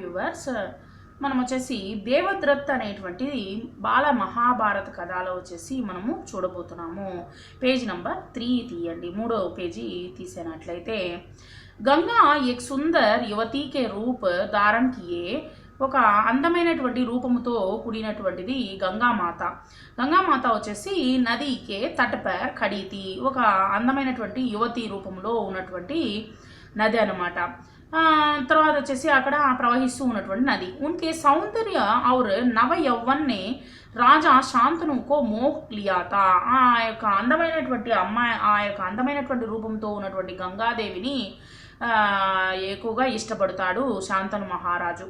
Viewers, మనం వచ్చేసి దేవద్రత్ అనేటువంటిది బాల మహాభారత కథలో వచ్చేసి మనము చూడబోతున్నాము. పేజ్ నంబర్ 3 తీయండి. 3వ పేజీ తీసినట్లయితే, గంగా ఏక్ సుందర్ యువతీకే రూప్ ధారణ కియే, ఒక అందమైనటువంటి రూపముతో కూడినటువంటిది గంగామాత. గంగామాత వచ్చేసి నదికే తటపర్ ఖడీతి, ఒక అందమైనటువంటి యువతి రూపంలో ఉన్నటువంటి నది అన్నమాట. తర్వాత వచ్చేసి అక్కడ ప్రవహిస్తూ ఉన్నటువంటి నది. ఉన్కే సౌందర్య ఔర్ నవ యవ్వన్నే రాజా శాంతనుకో మోహ్ లియాతా, ఆ యొక్క అందమైనటువంటి అమ్మాయి, ఆ యొక్క అందమైనటువంటి రూపంతో ఉన్నటువంటి గంగాదేవిని ఎక్కువగా ఇష్టపడతాడు శాంతను మహారాజు.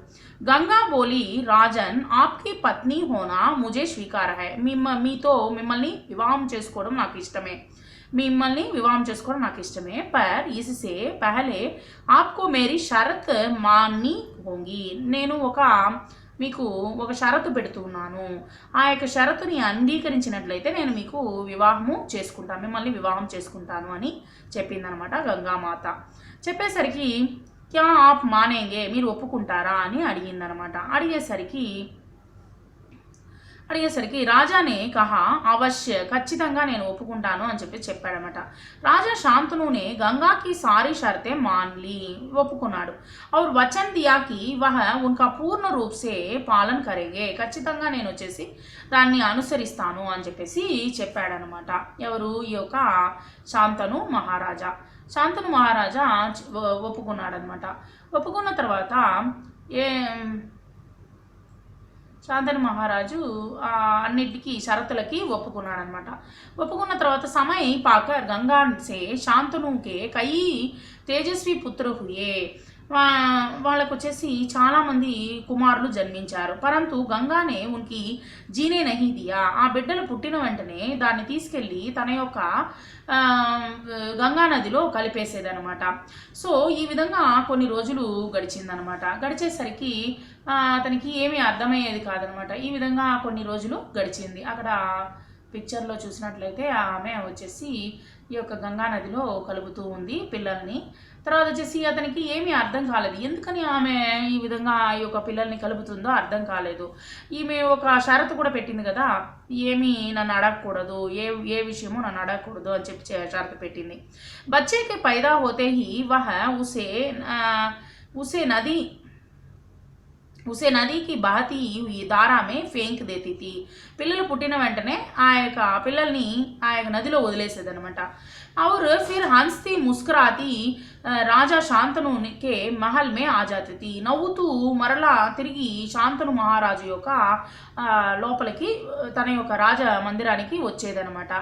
గంగా బోలి, రాజన్ ఆప్కి పత్ని హోనా ముజే స్వీకార హై, మిమ్మల్ని వివాహం చేసుకోవడం నాకు ఇష్టమే, పర్ ఇస్సే పహలే ఆప్కో మేరీ షరత్ మాన్ని హోంగి, నేను మీకు ఒక షరతు పెడుతున్నాను, ఆ యొక్క షరతుని అంగీకరించినట్లయితే నేను మీకు మిమ్మల్ని వివాహం చేసుకుంటాను అని చెప్పిందనమాట గంగామాత. చెప్పేసరికి క్యా ఆప్ మానేంగే, మీరు ఒప్పుకుంటారా అని అడిగిందనమాట. అడిగేసరికి రాజానే కహా అవశ్య, ఖచ్చితంగా నేను ఒప్పుకుంటాను అని చెప్పాడనమాట. రాజా శాంతనునే గంగాకి సారీ షరతే మాన్లీ, ఒప్పుకున్నాడు. और वचन दिया कि वह उनका पूर्ण रूप से పాలన కరేగే, ఖచ్చితంగా నేను వచ్చేసి దాన్ని అనుసరిస్తాను అని చెప్పాడనమాట. ఎవరు? ఈ యొక్క శాంతను మహారాజా ఒప్పుకున్నాడనమాట. ఒప్పుకున్న తర్వాత శాంతను మహారాజు అన్నిటికీ షరతులకి ఒప్పుకున్నాడనమాట. ఒప్పుకున్న తర్వాత సమయ పాకర్ గంగా సే శాంతనుకే కై తేజస్వి పుత్ర హుయే, వాళ్ళకు వచ్చేసి చాలామంది కుమారులు జన్మించారు. పరంతు గంగానే ఉనికి జీనే నహీ దియా, ఆ బిడ్డలు పుట్టిన వెంటనే దాన్ని తీసుకెళ్ళి తన యొక్క గంగా నదిలో కలిపేసేదనమాట. సో ఈ విధంగా కొన్ని రోజులు గడిచిందనమాట. గడిచేసరికి అతనికి ఏమీ అర్థమయ్యేది కాదనమాట. ఈ విధంగా కొన్ని రోజులు గడిచింది. అక్కడ పిక్చర్లో చూసినట్లయితే ఆమె వచ్చేసి ఈ యొక్క గంగా నదిలో కలుపుతూ ఉంది పిల్లల్ని. తర్వాత వచ్చేసి అతనికి ఏమీ అర్థం కాలేదు, ఎందుకని ఆమె ఈ విధంగా ఈ యొక్క పిల్లల్ని కలుపుతుందో అర్థం కాలేదు. ఈమె ఒక షరతు కూడా పెట్టింది కదా, ఏమీ నన్ను అడగకూడదు, ఏ విషయమో నన్ను అడగకూడదు అని చెప్పి షరతు పెట్టింది. బచ్చేకి పైదా హోతే హీ వహ ఉసే నదికి బహతీ ఈ దారామే ఫేంక్ దేతీ థీ, పిల్లలు పుట్టిన వెంటనే ఆ యొక్క పిల్లల్ని ఆ యొక్క నదిలో వదిలేసేదనమాట. और फिर हंसती मुस्कुराती రాజా శాంతనుకే మహల్ మే ఆ జాతి థీ, నవ్వుతూ మరలా తిరిగి శాంతను మహారాజు యొక్క లోపలికి తన యొక్క రాజ మందిరానికి వచ్చేదనమాట.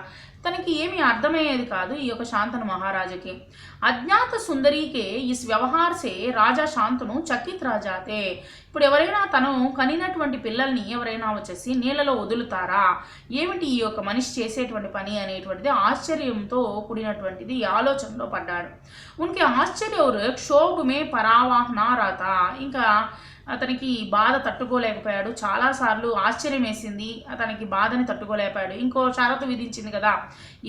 తనకి ఏమీ అర్థమయ్యేది కాదు ఈ యొక్క శాంతను మహారాజుకి. అజ్ఞాత సుందరీకే ఇస్ వ్యవహార్ సే రాజా శాంతను చకిత్ రాజాతే, ఇప్పుడు ఎవరైనా తను కనినటువంటి పిల్లల్ని ఎవరైనా వచ్చేసి నీళ్ళలో వదులుతారా, ఏమిటి ఈ యొక్క మనిషి చేసేటువంటి పని అనేటువంటిది ఆశ్చర్యంతో కూడినటువంటిది ఆలోచనలో పడ్డాడు. ఉనికి ఆశ్చర్య క్షోభమే పరావాహన రాత, ఇంకా అతనికి బాధ తట్టుకోలేకపోయాడు. చాలాసార్లు ఆశ్చర్యం వేసింది, అతనికి బాధని తట్టుకోలేకపోయాడు. ఇంకో షరతు విధించింది కదా,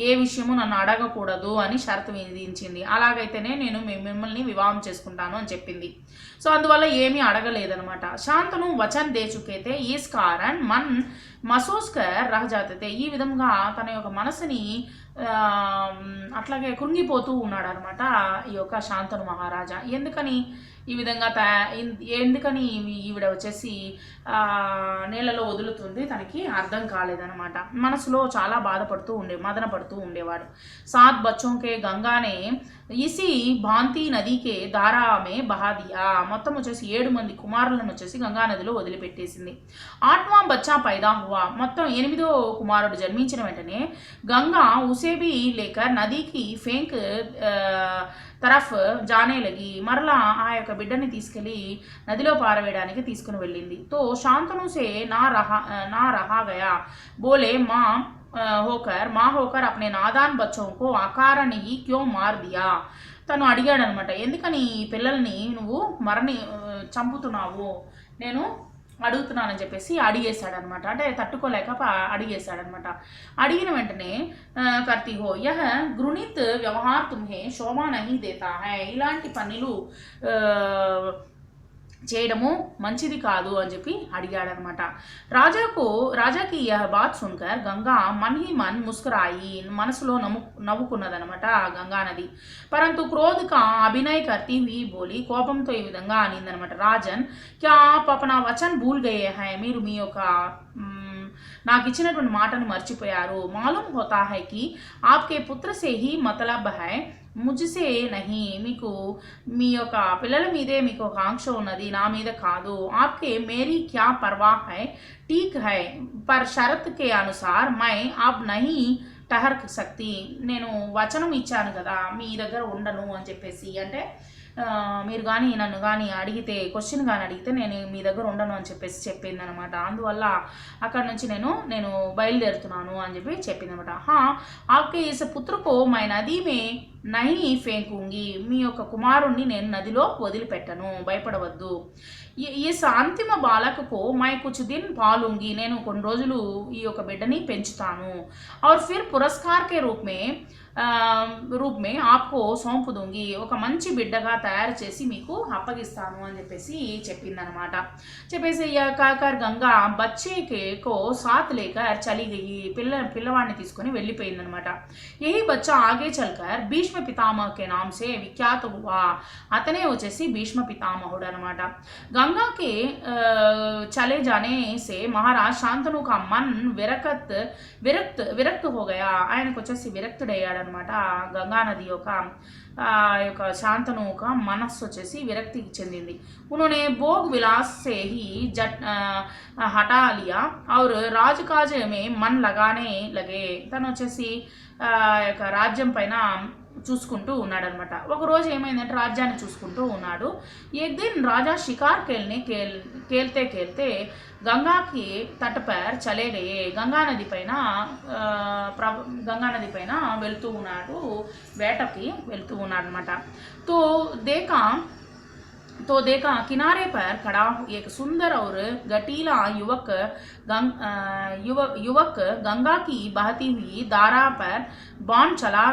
ఏ విషయము నన్ను అడగకూడదు అని షరతు విధించింది. అలాగైతేనే నేను మిమ్మల్ని వివాహం చేసుకుంటాను అని చెప్పింది. సో అందువల్ల ఏమీ అడగలేదనమాట. శాంతను వచన్ దేచుకైతే ఈస్ కారణ్ మన్ మసోస్కర్ రహజాతే, ఈ విధంగా తన యొక్క మనసుని అట్లాగే కృంగిపోతూ ఉన్నాడు అనమాట ఈ యొక్క శాంతను మహారాజా. ఎందుకని ఈ విధంగా ఎందుకని ఈవిడ వచ్చేసి నీళ్ళలో వదులుతుంది తనకి అర్థం కాలేదనమాట. మనసులో చాలా మదన పడుతూ ఉండేవాడు. సాత్ బచ్చోంకే గంగానే ఇసి భాంతి నదికే దారామే బహాదియా, మొత్తం వచ్చేసి 7 మంది కుమారులను వచ్చేసి గంగా నదిలో వదిలిపెట్టేసింది. 8వాं బచ్చా పైదా హువా, మొత్తం 8వ కుమారుడు జన్మించిన వెంటనే గంగా ఉసేబి లేకర్ నదికి ఫేంక్ తరఫ్ జానే లగి, మరలా ఆ యొక్క బిడ్డని తీసుకెళ్ళి నదిలో పారవేయడానికి తీసుకుని వెళ్ళింది. తో శాంతను సే నా రహా గయా బోలే होकर अपने नादान बच्चों को आकारण ही क्यों मार दिया, తను అడిగాడనమాట, ఎందుకని ఈ పిల్లల్ని నువ్వు చంపుతున్నావు, నేను అడుగుతున్నానని చెప్పేసి అడిగేశాడనమాట. అంటే తట్టుకోలేక అడిగేశాడనమాట. అడిగిన వెంటనే కర్తీ హో యహ గృణిత్ వ్యవహార్ తుమ్హే శోభా నహీ దేతా హై, ఇలాంటి పనులు చేయడము మంచిది కాదు అని చెప్పి అడిగాడనమాట. రాజాకి yeah bath సున్కర్ Ganga Mann he Mann ముస్కురాయి, మనసులో నవ్వుకున్నదనమాట గంగా నది. పరంతు క్రోధ్ కా అభినయ్ కర్తీ హుయి బోలి, కోపంతో ఈ విధంగా అనిందనమాట. రాజన్ క్యా ఆప్ అప్నా వచన్ భూల్ గయే హై, మీరు మీ యొక్క నాకు ఇచ్చినటువంటి మాటను మర్చిపోయారు. మాలూమ్ హోతా హై కి ఆప్కే పుత్ర సే హీ మతలబ్ హై, ముజ్సే నహీ, మీకు మీ యొక్క పిల్లల మీదే మీకు ఒక ఆంక్ష ఉన్నది, నా మీద కాదు. ఆప్కే మేరీ క్యా పర్వా హై, ఠీక్ హై పర్ షరత్ కే అనుసార్ మై ఆప్ నహీ టహర్ సక్తి, నేను వచనం ఇచ్చాను కదా మీ దగ్గర ఉండను అని చెప్పేసి, అంటే మీరు కానీ నన్ను కానీ అడిగితే, క్వశ్చన్ కానీ అడిగితే నేను మీ దగ్గర ఉండను అని చెప్పేసి చెప్పింది అనమాట. అందువల్ల అక్కడ నుంచి నేను బయలుదేరుతున్నాను అని చెప్పి చెప్పింది అనమాట. ఆప్కే ఇస్ పుత్రకో మై నదీ మే నహీ ఫేంకుంగి, మీ యొక్క కుమారుణ్ణి నేను నదిలో వదిలిపెట్టను, భయపడవద్దు. ఈస్ అంతిమ బాలకకు మై కుచ్ దిన్ పాలుంగి, నేను కొన్ని రోజులు ఈ యొక్క బిడ్డని పెంచుతాను. और फिर పురస్కార్ కే రూప్ మే ఆప్కో సౌంపు దూంగి, ఒక మంచి బిడ్డగా తయారు చేసి మీకు అప్పగిస్తాను అని చెప్పేసి చెప్పిందనమాట. చెప్పేసి కాకర్ గంగా బచ్చేకే కో సాత్ లేకర్ చలి గయి, పిల్లవాడిని తీసుకొని వెళ్ళిపోయిందనమాట. యహీ బచ్చా ఆగే చల్కర్ భీష్మ పితామహ కే నామ్ సే విఖ్యాత హువా, అతనే వచ్చేసి భీష్మ పితామహుడు అనమాట. గంగా కే చలే జానే సే మహారాజ్ శాంతను కా మన్ విరక్త్ హో గయా, ఆయనకు వచ్చేసి విరక్తుడయ్యాడు అనమాట. గంగా నది యొక్క శాంతను ఒక మనస్సు వచ్చేసి విరక్తికి చెందింది. उन्होंने भोग विलास से ही हटा लिया और राजकाज में मन लगाने लगे, తను వచ్చేసి యొక్క రాజ్యం పైన చూసుకుంటూ ఉన్నాడనమాట. ఒకరోజు ఏమైందంటే రాజ్యాన్ని చూసుకుంటూ ఉన్నాడు. एक दिन राजा शिकार खेलते గంగాకి తట్ పర్ చలే గయే, గంగా నది పైన వెళ్తూ ఉన్నాడు, వేటకి వెళ్తూ ఉన్నాడు అనమాట. तो देखा किनारे पर खड़ा एक सुंदर और गटीला युवक गंगा की बहती हुई धारा पर बाण चला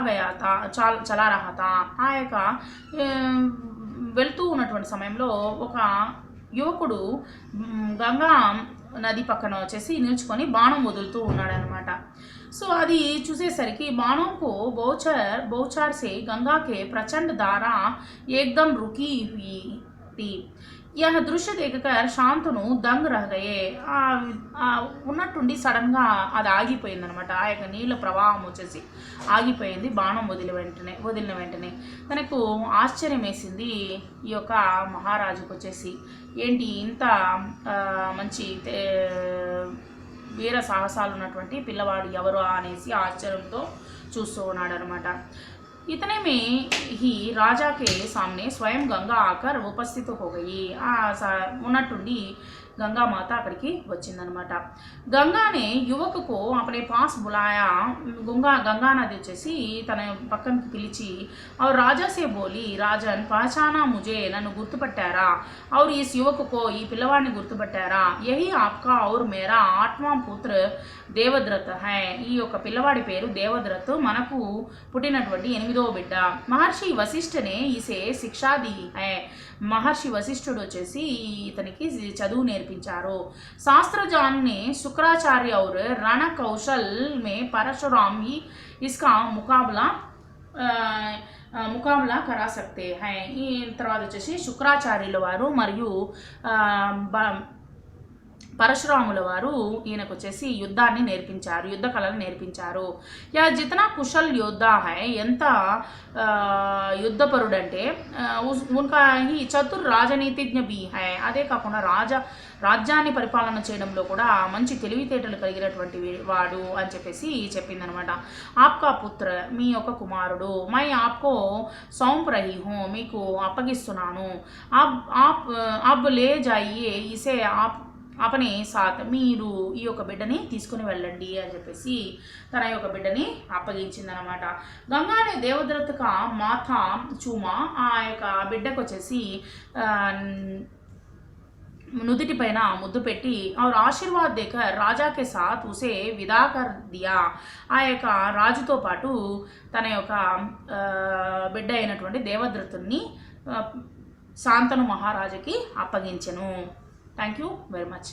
रहा था. ఆ యొక్క వెళ్తూ ఉన్నటువంటి సమయంలో ఒక యువకుడు గంగా నది పక్కన వచ్చేసి నిల్చుకొని బాణం వదులుతూ ఉన్నాడనమాట. సో అది చూసేసరికి బాణం को बौछार से गंगा के प्रचंड धारा एकदम रुकी हुई थी. यह दृश्य देखकर శాంతను దంగ్ రహగయే, ఉన్నట్టుండి సడన్గా అది ఆగిపోయిందనమాట. ఆ యొక్క నీళ్ళ ప్రవాహం వచ్చేసి ఆగిపోయింది బాణం వదిలిన వెంటనే. తనకు ఆశ్చర్యం వేసింది ఈ యొక్క మహారాజుకు వచ్చేసి, ఏంటి ఇంత మంచి వీర సాహసాలు ఉన్నటువంటి పిల్లవాడు ఎవరు అనేసి ఆశ్చర్యంతో చూస్తూ ఉన్నాడు అనమాట. इतने में ही राजा के सामने स्वयं गंगा आकर उपस्थित हो गई. ఉన్నట్టుండి गंगा माता అక్కడికి వచ్చిందనమాట. गंगा ने युवक को अपने पास बुलाया, गंगा नदी వచ్చేసి తన పక్కనకి పిలిచి और राजा से बोली, राजन पहचाना मुझे, నన్ను గుర్తుపట్టారా? और इस युवक को, ఈ పిల్లవాడిని గుర్తుపట్టారా? यही आपका और मेरा आठवां पुत्र దేవద్రత్ హై, ఈ యొక్క పిల్లవాడి పేరు దేవద్రత్, మనకు పుట్టినటువంటి 8వ బిడ్డ. మహర్షి వశిష్ఠనే ఇసే శిక్షాది హై, మహర్షి వశిష్ఠుడు వచ్చేసి ఇతనికి చదువు నేర్పించారు. శాస్త్రజ్ఞాన్ నే శుక్రాచార్య और रण कौशल में परशुराम ही इसका ముకాబలా కరా సక్తే హై. ఈ తర్వాత వచ్చేసి శుక్రాచార్యుల వారు మరియు పరశురాముల వారు ఈయనకు వచ్చేసి యుద్ధాన్ని నేర్పించారు, యుద్ధ కళను నేర్పించారు. యా జితనా కుశల్ యోద్ధా హై, ఎంత యుద్ధపరుడంటే ఉన్కా ఈ చతుర్ రాజనీతిజ్ఞ బి హై, అదే కాకుండా రాజ్యాన్ని పరిపాలన చేయడంలో కూడా మంచి తెలివితేటలు కలిగినటువంటి వాడు అని చెప్పేసి చెప్పిందనమాట. ఆప్కా పుత్ర, మీ యొక్క కుమారుడు, మై ఆప్కో సౌంప్ రహీ హూ, మీకు అప్పగిస్తున్నాను. ఆప్ లే జాయియే ఇసే అపనే సాత్, మీరు ఈ యొక్క బిడ్డని తీసుకుని వెళ్ళండి అని చెప్పేసి తన యొక్క బిడ్డని అప్పగించిందనమాట. గంగానే దేవద్రత్ కా మాథా చూమా, ఆ యొక్క బిడ్డకు వచ్చేసి నుదిటి పైన ముద్దు పెట్టి और ఆశీర్వాద్ దేకర్ రాజా కే సాత్ ఉసే విదా కర్ దియా, ఆ యొక్క రాజుతో పాటు తన యొక్క బిడ్డ అయినటువంటి దేవద్రతుని శాంతను మహారాజుకి అప్పగించెను. Thank you very much.